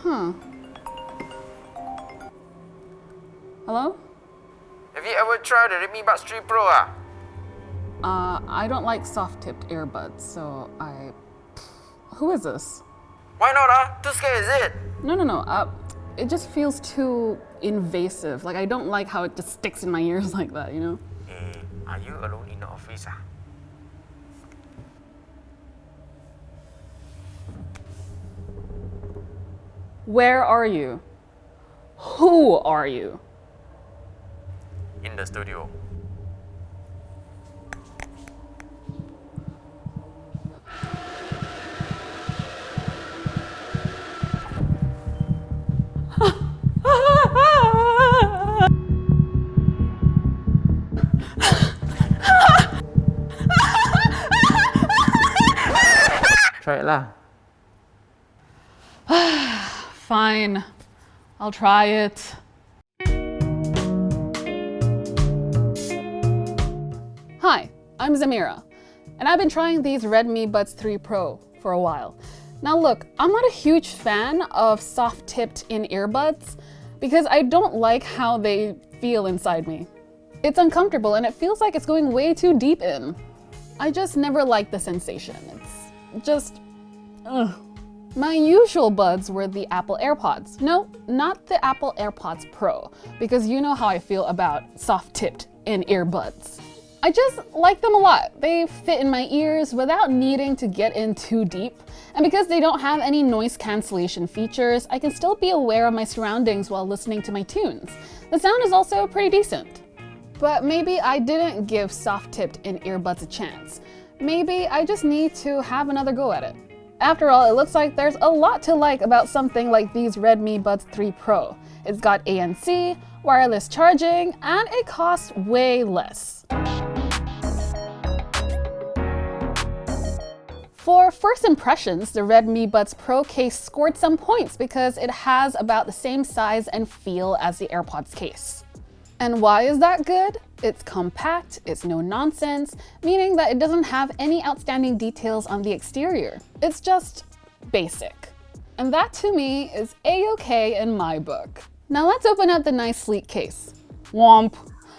Huh. Hello? Have you ever tried the Redmi Buds 3 Pro? I don't like soft-tipped earbuds, so Who is this? Why not? Too scared, is it? No. It just feels too invasive. Like, I don't like how it just sticks in my ears like that, you know? Hey, are you alone in the office? Where are you? Who are you? In the studio. Try it lah. Fine, I'll try it. Hi, I'm Dzamira, and I've been trying these Redmi Buds 3 Pro for a while. Now look, I'm not a huge fan of soft-tipped in earbuds because I don't like how they feel inside me. It's uncomfortable and it feels like it's going way too deep in. I just never liked the sensation. It's just, ugh. My usual buds were the Apple AirPods. No, not the Apple AirPods Pro, because you know how I feel about soft-tipped in earbuds. I just like them a lot. They fit in my ears without needing to get in too deep. And because they don't have any noise cancellation features, I can still be aware of my surroundings while listening to my tunes. The sound is also pretty decent. But maybe I didn't give soft-tipped in earbuds a chance. Maybe I just need to have another go at it. After all, it looks like there's a lot to like about something like these Redmi Buds 3 Pro. It's got ANC, wireless charging, and it costs way less. For first impressions, the Redmi Buds Pro case scored some points because it has about the same size and feel as the AirPods case. And why is that good? It's compact, it's no nonsense, meaning that it doesn't have any outstanding details on the exterior. It's just basic. And that to me is a-okay in my book. Now let's open up the nice sleek case. Womp.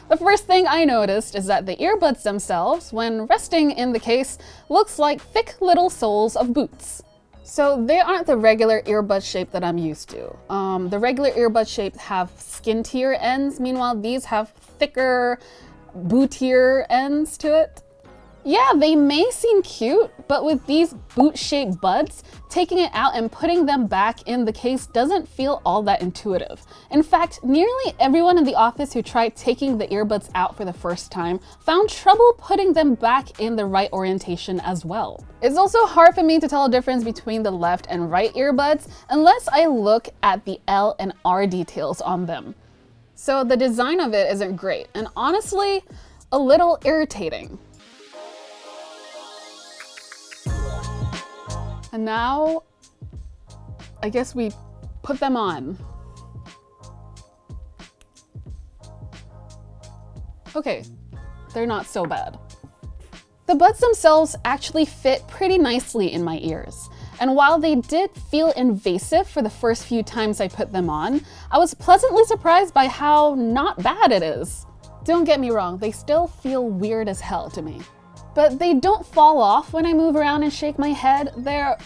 The first thing I noticed is that the earbuds themselves, when resting in the case, looks like thick little soles of boots. So they aren't the regular earbud shape that I'm used to. The regular earbud shapes have skintier ends, meanwhile these have thicker, bootier ends to it. Yeah, they may seem cute, but with these boot-shaped buds, taking it out and putting them back in the case doesn't feel all that intuitive. In fact, nearly everyone in the office who tried taking the earbuds out for the first time found trouble putting them back in the right orientation as well. It's also hard for me to tell a difference between the left and right earbuds unless I look at the L and R details on them. So the design of it isn't great, and honestly, a little irritating. And now, I guess we put them on. Okay, they're not so bad. The buds themselves actually fit pretty nicely in my ears. And while they did feel invasive for the first few times I put them on, I was pleasantly surprised by how not bad it is. Don't get me wrong, they still feel weird as hell to me. But they don't fall off when I move around and shake my head. They're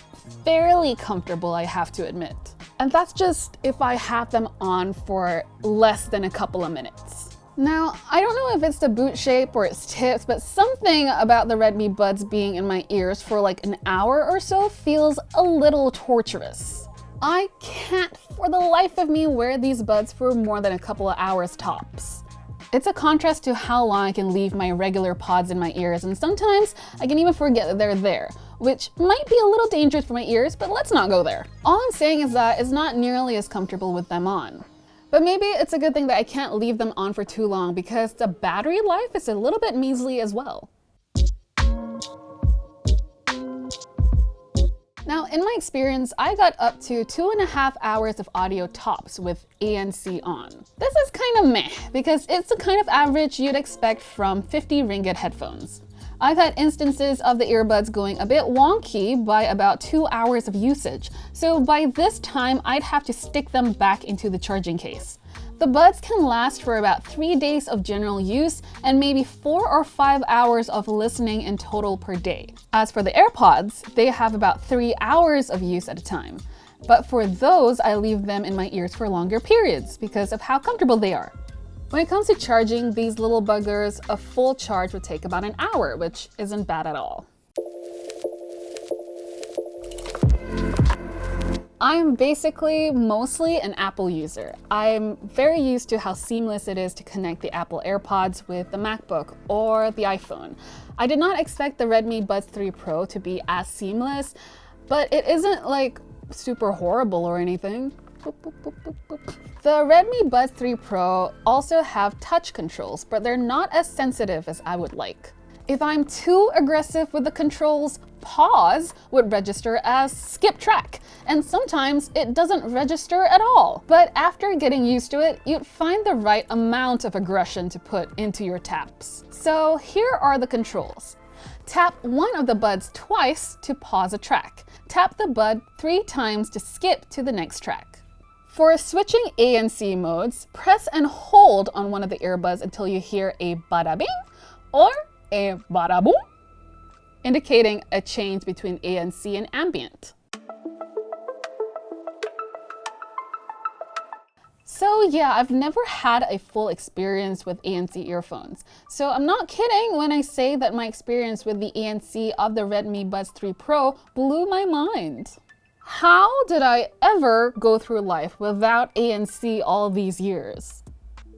fairly comfortable, I have to admit. And that's just if I have them on for less than a couple of minutes. Now, I don't know if it's the boot shape or its tips, but something about the Redmi Buds being in my ears for like an hour or so feels a little torturous. I can't for the life of me wear these buds for more than a couple of hours tops. It's a contrast to how long I can leave my regular pods in my ears, and sometimes I can even forget that they're there, which might be a little dangerous for my ears, but let's not go there. All I'm saying is that it's not nearly as comfortable with them on. But maybe it's a good thing that I can't leave them on for too long because the battery life is a little bit measly as well. Now, in my experience, I got up to 2.5 hours of audio tops with ANC on. This is kind of meh, because it's the kind of average you'd expect from 50 ringgit headphones. I've had instances of the earbuds going a bit wonky by about 2 hours of usage, so by this time I'd have to stick them back into the charging case. The buds can last for about 3 days of general use and maybe 4 or 5 hours of listening in total per day. As for the AirPods, they have about 3 hours of use at a time. But for those, I leave them in my ears for longer periods because of how comfortable they are. When it comes to charging these little buggers, a full charge would take about an hour, which isn't bad at all. I'm basically mostly an Apple user. I'm very used to how seamless it is to connect the Apple AirPods with the MacBook or the iPhone. I did not expect the Redmi Buds 3 Pro to be as seamless, but it isn't like super horrible or anything. The Redmi Buds 3 Pro also have touch controls, but they're not as sensitive as I would like. If I'm too aggressive with the controls, pause would register as skip track, and sometimes it doesn't register at all. But after getting used to it, you'd find the right amount of aggression to put into your taps. So here are the controls. Tap one of the buds twice to pause a track. Tap the bud 3 times to skip to the next track. For switching ANC modes, press and hold on one of the earbuds until you hear a bada bing or a bada boom, indicating a change between ANC and ambient. So yeah, I've never had a full experience with ANC earphones. So I'm not kidding when I say that my experience with the ANC of the Redmi Buds 3 Pro blew my mind. How did I ever go through life without ANC all these years?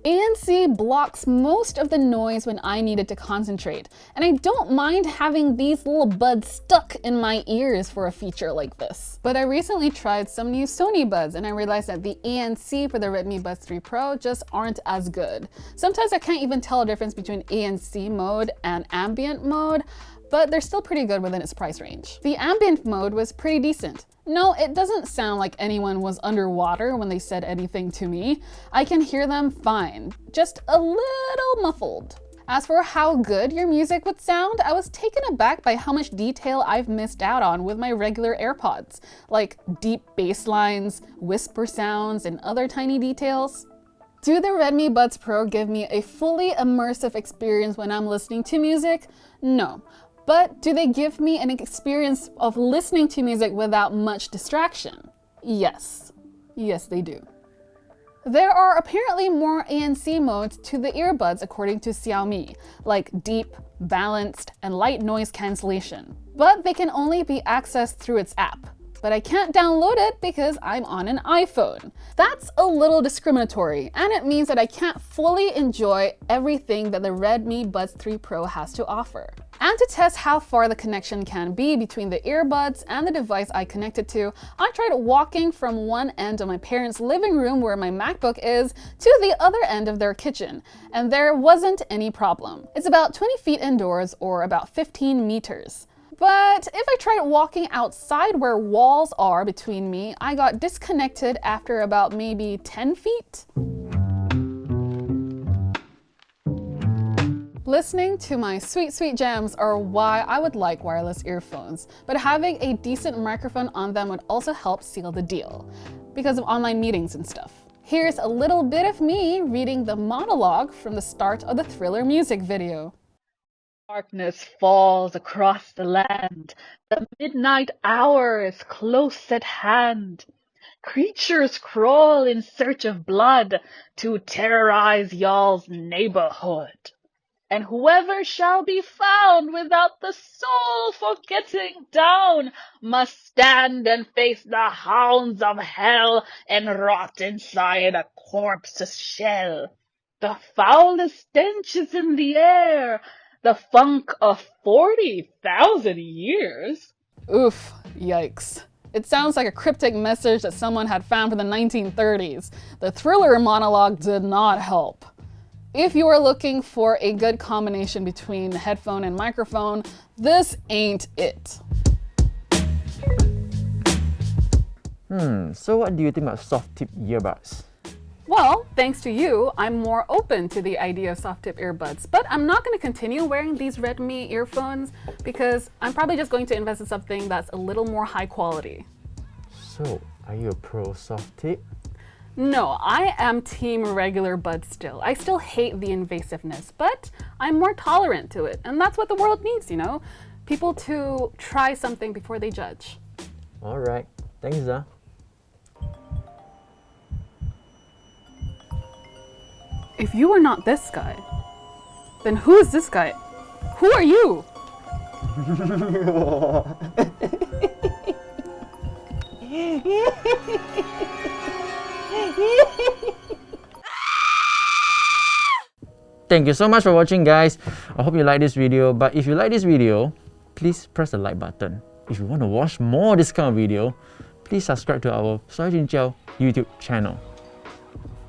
ANC blocks most of the noise when I needed to concentrate, and I don't mind having these little buds stuck in my ears for a feature like this. But I recently tried some new Sony buds and I realized that the ANC for the Redmi Buds 3 Pro just aren't as good. Sometimes I can't even tell a difference between ANC mode and ambient mode, but they're still pretty good within its price range. The ambient mode was pretty decent. No, it doesn't sound like anyone was underwater when they said anything to me. I can hear them fine, just a little muffled. As for how good your music would sound, I was taken aback by how much detail I've missed out on with my regular AirPods, like deep bass lines, whisper sounds, and other tiny details. Do the Redmi Buds Pro give me a fully immersive experience when I'm listening to music? No. But do they give me an experience of listening to music without much distraction? Yes. Yes, they do. There are apparently more ANC modes to the earbuds according to Xiaomi, like deep, balanced, and light noise cancellation. But they can only be accessed through its app. But I can't download it because I'm on an iPhone. That's a little discriminatory, and it means that I can't fully enjoy everything that the Redmi Buds 3 Pro has to offer. And to test how far the connection can be between the earbuds and the device I connected to, I tried walking from one end of my parents' living room where my MacBook is to the other end of their kitchen, and there wasn't any problem. It's about 20 feet indoors or about 15 meters. But if I tried walking outside where walls are between me, I got disconnected after about maybe 10 feet. Listening to my sweet, sweet jams are why I would like wireless earphones, but having a decent microphone on them would also help seal the deal, because of online meetings and stuff. Here's a little bit of me reading the monologue from the start of the Thriller music video. Darkness falls across the land. The midnight hour is close at hand. Creatures crawl in search of blood to terrorize y'all's neighborhood. And whoever shall be found without the soul for getting down must stand and face the hounds of hell and rot inside a corpse's shell. The foulest stench is in the air, the funk of 40,000 years. Oof, yikes. It sounds like a cryptic message that someone had found from the 1930s. The Thriller monologue did not help. If you are looking for a good combination between headphone and microphone, this ain't it. So what do you think about soft tip earbuds? Well, thanks to you, I'm more open to the idea of soft tip earbuds, but I'm not going to continue wearing these Redmi earphones because I'm probably just going to invest in something that's a little more high quality. So, are you a pro soft tip? No, I am team regular buds still. I still hate the invasiveness, but I'm more tolerant to it. And that's what the world needs, you know? People to try something before they judge. Alright, thanks Zah. If you are not this guy, then who is this guy? Who are you? Thank you so much for watching, guys. I hope you like this video, but if you like this video, please press the like button. If you want to watch more of this kind of video, please subscribe to our Soy Jin Jiao YouTube channel.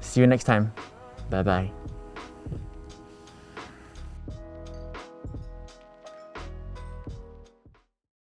See you next time. Bye bye.